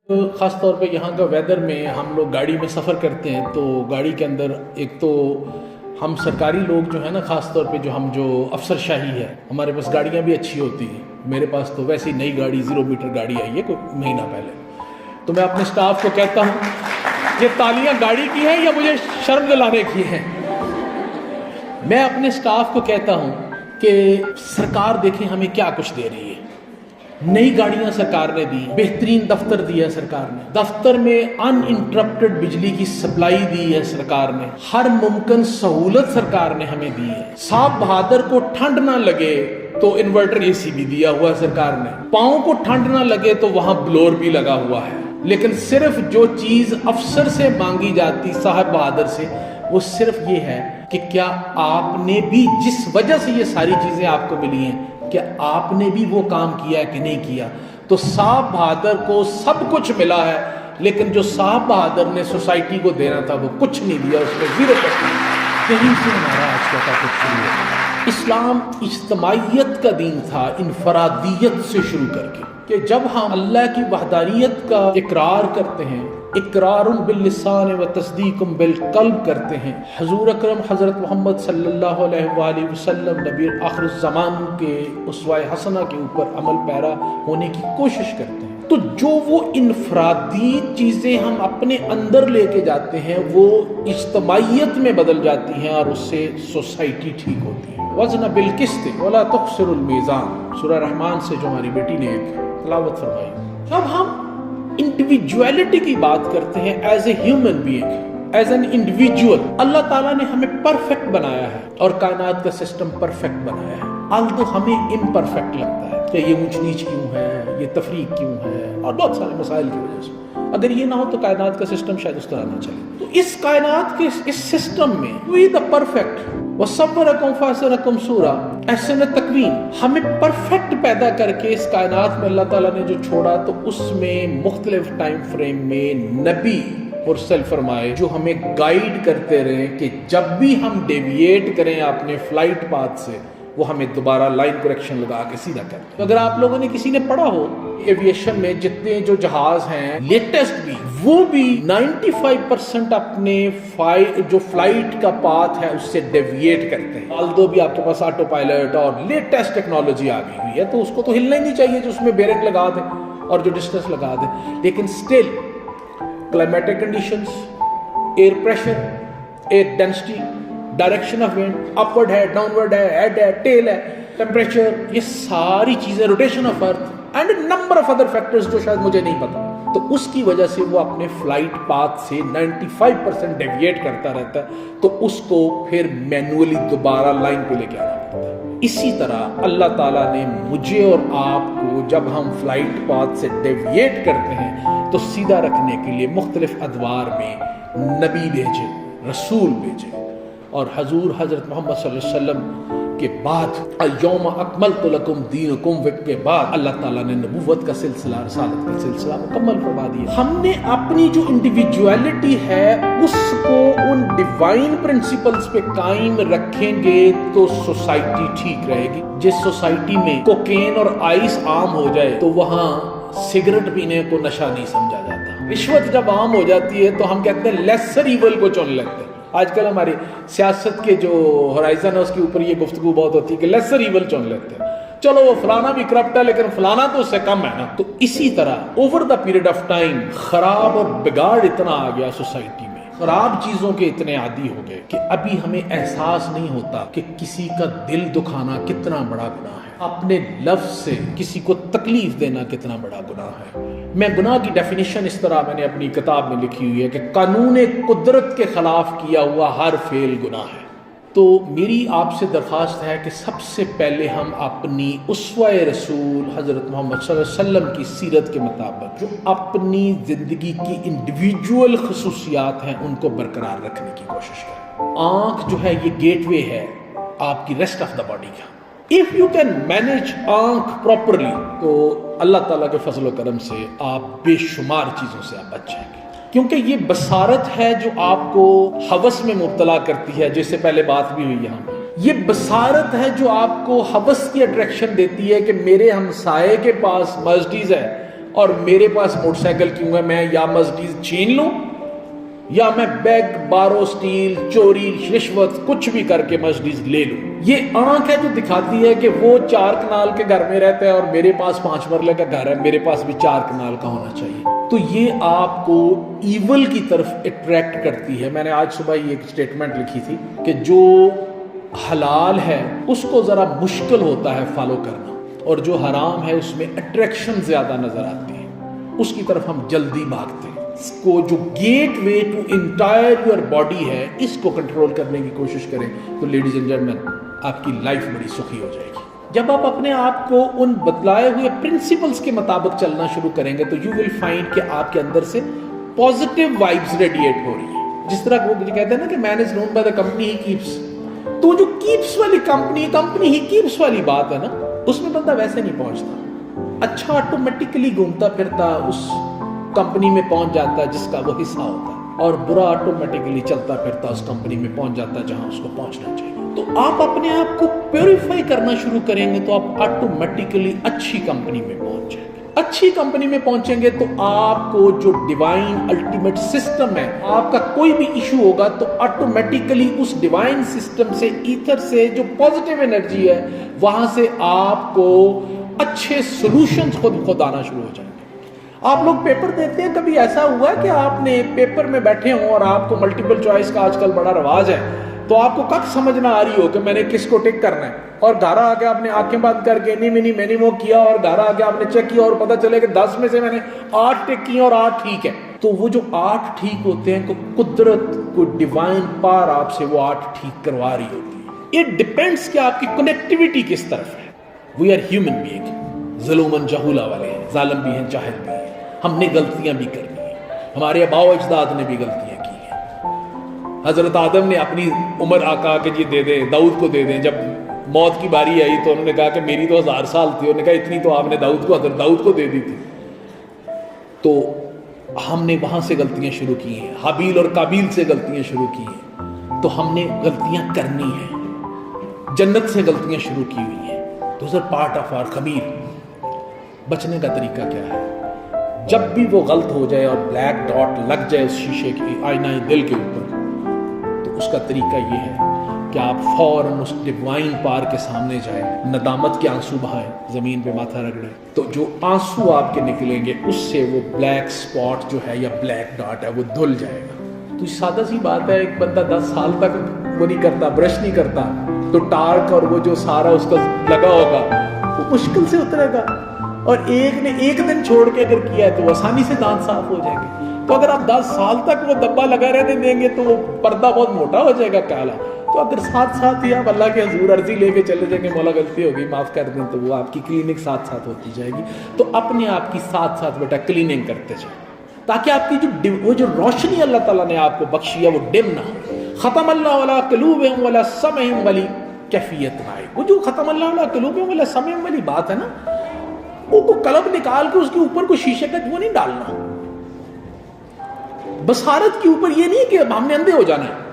خاص طور پہ یہاں کا ویدر میں ہم لوگ گاڑی میں سفر کرتے ہیں تو گاڑی کے اندر ایک تو ہم سرکاری لوگ جو ہیں نا، خاص طور پہ جو افسر شاہی ہے، ہمارے پاس گاڑیاں بھی اچھی ہوتی ہیں. میرے پاس تو ویسی نئی گاڑی 0 میٹر گاڑی آئی ہے کوئی مہینہ پہلے. تو میں اپنے سٹاف کو کہتا ہوں یہ تالیاں گاڑی کی ہیں یا مجھے شرم دلانے کی ہیں. میں اپنے سٹاف کو کہتا ہوں کہ سرکار دیکھیں ہمیں کیا کچھ دے رہی ہے. نئی گاڑیاں سرکار نے دی، بہترین دفتر دیا سرکار نے، دفتر میں ان انٹرپٹڈ بجلی کی سپلائی دی ہے سرکار نے، ہر ممکن سہولت سرکار نے ہمیں دی ہے. صاحب بہادر کو ٹھنڈ نہ لگے تو انورٹر اے سی بھی دیا ہوا ہے سرکار نے، پاؤں کو ٹھنڈ نہ لگے تو وہاں بلور بھی لگا ہوا ہے. لیکن صرف جو چیز افسر سے مانگی جاتی صاحب بہادر سے، وہ صرف یہ ہے کہ کیا آپ نے بھی جس وجہ سے یہ ساری چیزیں آپ کو ملی ہیں، کہ آپ نے بھی وہ کام کیا ہے کہ نہیں کیا. تو صاحب بہادر کو سب کچھ ملا ہے، لیکن جو صاحب بہادر نے سوسائٹی کو دینا تھا وہ کچھ نہیں دیا، اس میں 0%. کہیں سے ہمارا آج کا کچھ شروع ہے. اسلام اجتماعیت کا دین تھا، انفرادیت سے شروع کر کے، کہ جب ہم اللہ کی وحدانیت کا اقرار کرتے ہیں، اقرار باللسان و تصدیق بالقلب کرتے ہیں، حضور اکرم حضرت محمد صلی اللہ علیہ وآلہ وسلم نبی آخر الزمان کے اسوہ حسنہ کے اوپر عمل پیرا ہونے کی کوشش کرتے ہیں، تو جو وہ انفرادی چیزیں ہم اپنے اندر لے کے جاتے ہیں وہ اجتماعیت میں بدل جاتی ہیں اور اس سے سوسائٹی ٹھیک ہوتی ہے. وزن بالقسط ولا تخسر المیزان، سورہ رحمان سے جو ہماری بیٹی نے ایک تلاوت فرمائی. جب ہم انڈیویجویلٹی کی بات کرتے ہیں، as a human being, as an individual, اللہ تعالیٰ نے ہمیں پرفیکٹ بنایا ہے اور کائنات کا سسٹم پرفیکٹ بنایا ہے. آلدو ہمیں امپرفیکٹ لگتا ہے کہ یہ اونچ نیچ کیوں ہے، یہ تفریق کیوں ہے، اور بہت سارے مسائل کی وجہ سے. اگر یہ نہ ہو تو کائنات کا سسٹم شاید اس طرح نہ چلے. تو اس کائنات کے اس سسٹم میں وی دا پرفیکٹ وَصَوَّرَكُمْ فَأَحْسَنَ صُوَرَكُمْ، احسن تقویم، ہمیں پرفیکٹ پیدا کر کے اس کائنات میں اللہ تعالیٰ نے جو چھوڑا تو اس میں مختلف ٹائم فریم میں نبی مرسل فرمائے جو ہمیں گائیڈ کرتے رہے کہ جب بھی ہم ڈیویٹ کریں اپنے فلائٹ پاتھ سے وہ ہمیں دوبارہ لائن کریکشن لگا کے سیدھا کریں. اگر آپ لوگوں نے کسی نے پڑھا ہو ایویشن میں جتنے جو جہاز ہیں لیٹسٹ بھی، وہ بھی 95% اپنے جو فلائٹ کا پاتھ ہے اس سے ڈیویٹ کرتے ہیں. آلدو بھی آپ کے پاس آٹو پائلٹ اور لیٹسٹ ٹیکنالوجی آ گئی ہوئی ہے تو اس کو تو ہلنا ہی نہیں چاہیے جو اس میں بیرنگ لگا دیں اور جو ڈسٹنس لگا دیں. لیکن still climatic conditions, air pressure, air density, direction of wind, upward ہے، ڈاؤن ورڈ ہے، ہیڈ ہے، ٹیل ہے، ٹیمپریچر، یہ ساری چیزیں، rotation of earth and number of other factors جو شاید مجھے نہیں پتا، تو اس کی وجہ سے وہ اپنے فلائٹ پاتھ سے 95% ڈیویٹ کرتا رہتا ہے تو اس کو پھر مینولی دوبارہ لائن پہ لے کے آنا پڑتا ہے. اسی طرح اللہ تعالیٰ نے مجھے اور آپ کو جب ہم فلائٹ پاتھ سے ڈیویٹ کرتے ہیں تو سیدھا رکھنے کے لیے مختلف ادوار میں نبی بھیجے، رسول بھیجے. اور حضور حضرت محمد صلی اللہ علیہ وسلم کے بعد اليوم اکملت لکم دینکم کے بعد اللہ تعالیٰ نے نبوت کا سلسلہ، رسالت کا سلسلہ مکمل فرما دیا. ہم نے اپنی جو انڈیویجویلٹی ہے اس کو ان ڈیوائن پرنسپلز پہ قائم رکھیں گے تو سوسائٹی ٹھیک رہے گی. جس سوسائٹی میں کوکین اور آئس عام ہو جائے تو وہاں سگریٹ پینے کو نشہ نہیں سمجھا جاتا. رشوت جب عام ہو جاتی ہے تو ہم کہتے ہیں لیسر ایول کو چن لیتے ہیں. آج کل ہماری سیاست کے جو ہورائزن ہے اس کے اوپر یہ گفتگو بہت ہوتی ہے کہ لیسر ایول چن لیتے ہیں، چلو وہ فلانا بھی کرپٹ ہے لیکن فلانا تو اس سے کم ہے نا. تو اسی طرح over the period of time خراب اور بگاڑ اتنا آ گیا سوسائٹی میں، خراب چیزوں کے اتنے عادی ہو گئے کہ ابھی ہمیں احساس نہیں ہوتا کہ کسی کا دل دکھانا کتنا بڑا گناہ ہے، اپنے لفظ سے کسی کو تکلیف دینا کتنا بڑا گناہ ہے. میں گناہ کی ڈیفینیشن اس طرح میں نے اپنی کتاب میں لکھی ہوئی ہے کہ قانون قدرت کے خلاف کیا ہوا ہر فعل گناہ ہے. تو میری آپ سے درخواست ہے کہ سب سے پہلے ہم اپنی اسوہ رسول حضرت محمد صلی اللہ علیہ وسلم کی سیرت کے مطابق جو اپنی زندگی کی انڈیویجول خصوصیات ہیں ان کو برقرار رکھنے کی کوشش کریں. آنکھ جو ہے یہ گیٹ وے ہے آپ کی ریسٹ آف دا باڈی کا. If you can manage آنکھ properly تو اللہ تعالیٰ کے فضل و کرم سے آپ بے شمار چیزوں سے آپ بچ جائیں گے، کیونکہ یہ بصارت ہے جو آپ کو ہوس میں مبتلا کرتی ہے، جس سے پہلے بات بھی ہوئی یہاں. یہ بصارت ہے جو آپ کو ہوس کی اٹریکشن دیتی ہے کہ میرے ہمسائے کے پاس مرسڈیز ہے اور میرے پاس موٹر سائیکل کیوں ہے، میں یا مرسڈیز چھین لوں یا میں بیگ بارو اسٹیل چوری رشوت کچھ بھی کر کے مرسڈیز لے لوں. یہ آنکھ ہے جو دکھاتی ہے کہ وہ 4 کنال کے گھر میں رہتا ہے اور میرے پاس 5 مرلے کا گھر ہے، میرے پاس بھی 4 کنال کا ہونا چاہیے. تو یہ آپ کو ایول کی طرف اٹریکٹ کرتی ہے. میں نے آج صبح یہ ایک سٹیٹمنٹ لکھی تھی کہ جو حلال ہے اس کو ذرا مشکل ہوتا ہے فالو کرنا، اور جو حرام ہے اس میں اٹریکشن زیادہ نظر آتی ہے، اس کی طرف ہم جلدی بھاگتے ہیں. اس کو جو gateway to entire your body ہے، اس کو کنٹرول کرنے کی کوشش کریں تو لیڈیز اینڈ جینٹلمین آپ کی لائف بڑی سخی ہو جائے گی. جب آپ اپنے آپ کو ان بتلائے ہوئے پرنسپلز کے مطابق چلنا شروع کریں گے تو یو ول فائنڈ کہ آپ کے اندر سے پازیٹیو وائبز ریڈیٹ ہو رہی ہیں. جس طرح وہ کہتے ہیں نا کہ man is known by the company he keeps, تو جو کیپس والی کمپنی ہی کیپس والی بات ہے نا، اس میں بندہ ویسے نہیں پہنچتا. اچھا آٹومیٹکلی گھومتا پھرتا اس کمپنی میں پہنچ جاتا ہے جس کا وہ حصہ ہوتا ہے، اور برا آٹومیٹکلی چلتا پھرتا اس کمپنی میں پہنچ جاتا ہے جہاں اس کو پہنچنا چاہیے. تو آپ اپنے آپ کو پیوریفائی کرنا شروع کریں گے تو آپ آٹومیٹکلی اچھی کمپنی میں پہنچ جائیں گے. اچھی کمپنی میں پہنچیں گے تو آپ کو جو ڈیوائن الٹیمیٹ سسٹم ہے، آپ کا کوئی بھی ایشو ہوگا تو آٹومیٹکلی اس ڈیوائن سسٹم سے، ایتھر سے جو پازیٹیو انرجی ہے، وہاں سے آپ کو اچھے سولوشنز خود آنا شروع ہو جائیں گے. آپ لوگ پیپر دیتے ہیں، کبھی ایسا ہوا ہے کہ آپ نے پیپر میں بیٹھے ہوں اور آپ کو ملٹیپل چوائس کا آج کل بڑا رواج ہے، تو آپ کو کب سمجھ نہ آ رہی ہو کہ میں نے کس کو ٹک کرنا ہے، اور گھر آ کے آپ نے آنکھیں بند کر کے نہیں وہ کیا، اور گھر آ کے آپ نے چیک کیا اور پتہ چلے کہ 10 میں سے میں نے 8 ٹک کی اور 8 ٹھیک ہے. تو وہ جو 8 ٹھیک ہوتے ہیں، قدرت کو ڈیوائن پار آپ سے وہ 8 ٹھیک کروا رہی ہوتی ہے. اٹ ڈیپینڈس کہ آپ کی کنیکٹیوٹی کس طرف ہے. وی آر ہیومن بینگ، ظلومن جہولا والے ہیں، ظالم بھی ہیں جاہل بھی ہیں. ہم نے غلطیاں بھی کرنی ہیں، ہمارے آباء و اجداد نے بھی غلطیاں کی ہیں. حضرت آدم نے اپنی عمر آقا کہ یہ دے دیں، داؤد کو دے دیں. جب موت کی باری آئی تو انہوں نے کہا کہ میری تو 1000 سال تھی. انہوں نے کہا اتنی تو آپ نے حضرت داؤد کو دے دی تھی. تو ہم نے وہاں سے غلطیاں شروع کی ہیں، حابیل اور قابیل سے غلطیاں شروع کی ہیں. تو ہم نے غلطیاں کرنی ہیں، جنت سے غلطیاں شروع کی ہوئی ہیں. Those are part of our خمیر. بچنے کا طریقہ کیا ہے؟ جب بھی وہ غلط ہو جائے اور بلیک ڈاٹ لگ جائے اس شیشے کے آئینہ دل کے اوپر، تو اس کا طریقہ یہ ہے کہ آپ فوراً اس ڈیوائن پار کے سامنے جائیں، ندامت کے آنسو بہائیں، زمین پہ ماتھا رگڑیں. تو جو آنسو آپ کے نکلیں گے اس سے وہ بلیک سپاٹ جو ہے یا بلیک ڈاٹ ہے وہ دھل جائے گا. تو سادہ سی بات ہے، ایک بندہ 10 سال تک وہ نہیں کرتا، برش نہیں کرتا، تو ٹارک اور وہ جو سارا اس کا لگا ہوگا وہ مشکل سے اترے گا. اور ایک نے ایک دن چھوڑ کے اگر کیا ہے تو آسانی سے دانت صاف ہو جائیں گے. تو اگر آپ 10 سال تک وہ ڈبہ لگا رہنے دیں گے تو وہ پردہ بہت موٹا ہو جائے گا کالا. تو اگر ساتھ ہی آپ اللہ کے حضور عرضی لے کے چلے جائیں گے، مولا غلطی ہوگی معاف کر دیں، تو وہ آپ کی کلیننگ ساتھ ہوتی جائے گی. تو اپنے آپ کی ساتھ بیٹا کلیننگ کرتے جائیں، تاکہ آپ کی وہ جو روشنی اللہ تعالیٰ نے آپ کو بخشی ہے وہ ڈم نہ ہو. ختم اللہ علی قلوبہم وعلی سمعہم والی کیفیت نہ آئے. وہ جو ختم اللہ علی قلوبہم وعلی سمعہم والی بات ہے نا، وہ کو قلب نکال کے اس کے اوپر کوئی شیشے کا وہ نہیں ڈالنا. بصارت کے اوپر یہ نہیں کہ ہم نے اندھے ہو جانا ہے.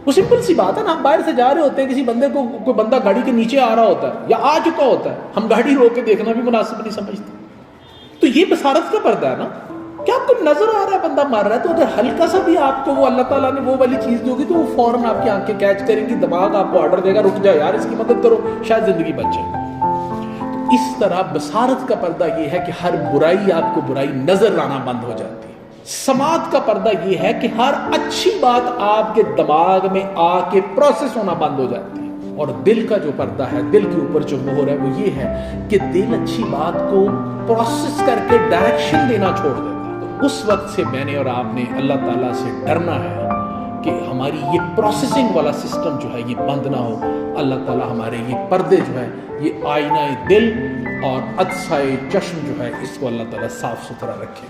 وہ سمپل سی بات ہے نا، ہم باہر سے جا رہے ہوتے ہیں، کسی بندے کو کوئی بندہ گاڑی کے نیچے آ رہا ہوتا ہے یا آ چکا ہوتا ہے، ہم گاڑی روک کے دیکھنا بھی مناسب نہیں سمجھتے. تو یہ بصارت کا پردہ ہے نا کہ آپ کو نظر آ رہا ہے بندہ مر رہا ہے، تو اگر ہلکا سا بھی آپ کو وہ اللہ تعالیٰ نے وہ والی چیز دی ہوگی تو وہ فوراً آپ کی آنکھیں کیچ کریں گی، دماغ آپ کو آرڈر دے گا رک جائے یار، اس کی مدد کرو، شاید زندگی بچ جائے. تو اس طرح بصارت کا پردہ یہ ہے کہ ہر برائی آپ کو برائی نظر آنا بند ہو جاتی ہے. سماعت کا پردہ یہ ہے کہ ہر اچھی بات آپ کے دماغ میں آ کے پروسیس ہونا بند ہو جاتی ہے. اور دل کا جو پردہ ہے، دل کے اوپر جو مہر ہے، وہ یہ ہے کہ دل اچھی بات کو پروسیس کر کے ڈائریکشن دینا چھوڑ دیتا ہے. تو اس وقت سے میں نے اور آپ نے اللہ تعالیٰ سے ڈرنا ہے کہ ہماری یہ پروسیسنگ والا سسٹم جو ہے یہ بند نہ ہو. اللہ تعالیٰ ہمارے یہ پردے جو ہے، یہ آئینہ دل اور عدسہ چشم جو ہے، اس کو اللہ تعالیٰ صاف ستھرا رکھے.